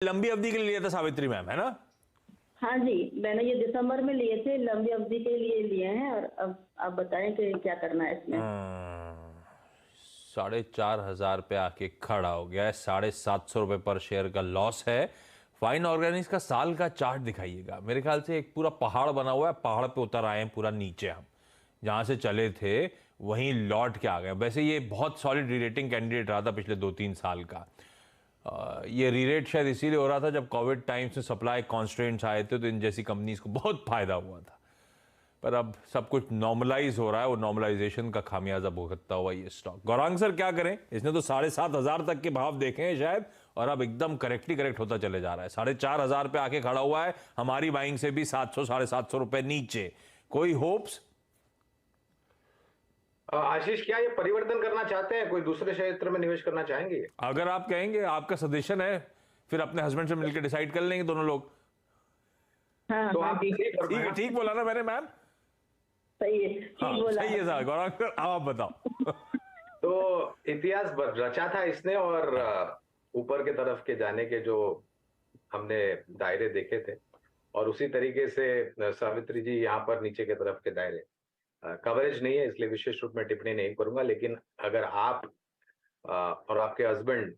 लंबी अवधि के लिए लिया था सावित्री मैम, है ना? हाँ जी, मैंने ये दिसंबर में लिए थे, लंबी अवधि के लिए लिए हैं। और अब आप बताएं कि क्या करना है इसमें। 4,500 पे आके खड़ा हो गया है। 750 रुपये पर शेयर का लॉस है। फाइन ऑर्गेनिक्स का साल का चार्ट दिखाइएगा। मेरे ख्याल से एक पूरा पहाड़ बना हुआ है, पहाड़ पे उतर आए हैं पूरा नीचे। हम जहां से चले थे वहीं लौट के आ गए। वैसे ये बहुत सॉलिड रीरेटिंग कैंडिडेट रहा था पिछले 2-3 साल का। ये रीरेट शायद इसीलिए हो रहा था जब कोविड टाइम्स में सप्लाई कॉन्स्ट्रेंट्स आए थे, तो इन जैसी कंपनीज को बहुत फायदा हुआ था। पर अब सब कुछ नॉर्मलाइज हो रहा है, वो नॉर्मलाइजेशन का खामियाजा भुगतता हुआ ये स्टॉक। गौरांग सर क्या करें? इसने तो 7,500 तक के भाव देखे हैं शायद, और अब एकदम करेक्ट होता चले जा रहा है। 4,500 पे आके खड़ा हुआ है। हमारी बाइंग से भी 700-750 रुपए नीचे। कोई होप्स? आशीष, क्या ये परिवर्तन करना चाहते हैं? कोई दूसरे क्षेत्र में निवेश करना चाहेंगे? अगर आप कहेंगे, आपका सजेशन है, फिर अपने हस्बैंड से मिलकर डिसाइड कर लेंगे दोनों लोग। हाँ तो हाँ आप जी, ठीक बोला ना मैंने मैम? सही है, ठीक हाँ बोला सही है सर। गौरांग सर आप बताओ। तो इतिहास रचा था इसने, और ऊपर के तरफ के जाने के जो हमने दायरे देखे थे, और उसी तरीके से सावित्री जी यहाँ पर नीचे के तरफ के दायरे। कवरेज नहीं है इसलिए विशेष रूप में टिप्पणी नहीं करूंगा, लेकिन अगर आप और आपके हस्बैंड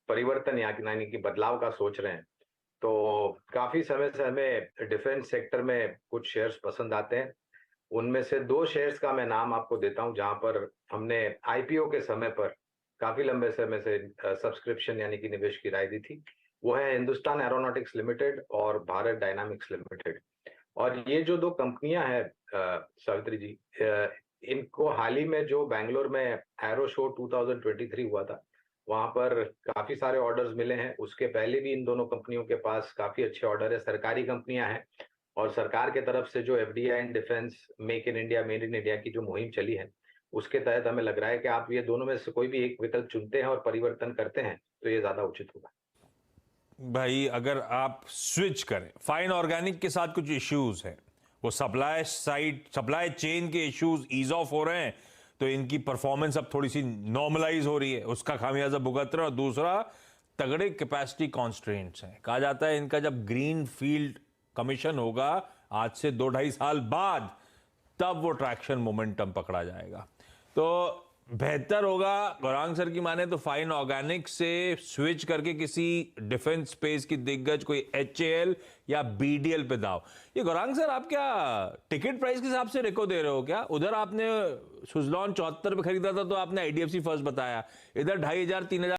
परिवर्तन यानी कि बदलाव का सोच रहे हैं, तो काफी समय से हमें डिफेंस सेक्टर में कुछ शेयर्स पसंद आते हैं। उनमें से 2 शेयर्स का मैं नाम आपको देता हूं, जहां पर हमने आईपीओ के समय पर काफी लंबे समय से सब्सक्रिप्शन यानी कि निवेश की राय दी थी। वो है हिंदुस्तान एरोनॉटिक्स लिमिटेड और भारत डायनामिक्स लिमिटेड। और ये जो 2 कंपनियां हैं सावित्री जी, इनको हाल ही में जो बैंगलोर में एरो शो 2023 हुआ था, वहां पर काफी सारे ऑर्डर्स मिले हैं। उसके पहले भी इन दोनों कंपनियों के पास काफी अच्छे ऑर्डर है। सरकारी कंपनियां हैं, और सरकार के तरफ से जो FDI and defence make in India made in India की जो मुहिम चली है, उसके तहत हमें लग रहा है कि आप ये दोनों में से कोई भी एक विकल्प चुनते हैं और परिवर्तन करते हैं तो ये ज्यादा उचित होगा। भाई अगर आप स्विच करें, फाइन ऑर्गेनिक के साथ कुछ इश्यूज हैं, वो सप्लाई साइड सप्लाई चेन के इश्यूज ईज ऑफ हो रहे हैं, तो इनकी परफॉर्मेंस अब थोड़ी सी नॉर्मलाइज हो रही है, उसका खामियाजा भुगत रहे हैं। और दूसरा, तगड़े कैपेसिटी कॉन्स्ट्रेंट्स हैं। कहा जाता है इनका जब ग्रीन फील्ड कमीशन होगा आज से 2-2.5 साल बाद, तब वो ट्रैक्शन मोमेंटम पकड़ा जाएगा। तो बेहतर होगा, गौरांग सर की माने तो फाइन ऑर्गेनिक से स्विच करके किसी डिफेंस स्पेस की दिग्गज कोई एचएएल या बीडीएल पे दाव। ये गौरांग सर आप क्या टिकट प्राइस के हिसाब से रेको दे रहे हो क्या? उधर आपने सुजलॉन 74 पे खरीदा था तो आपने आईडीएफसी फर्स्ट बताया, इधर 2,500-3,000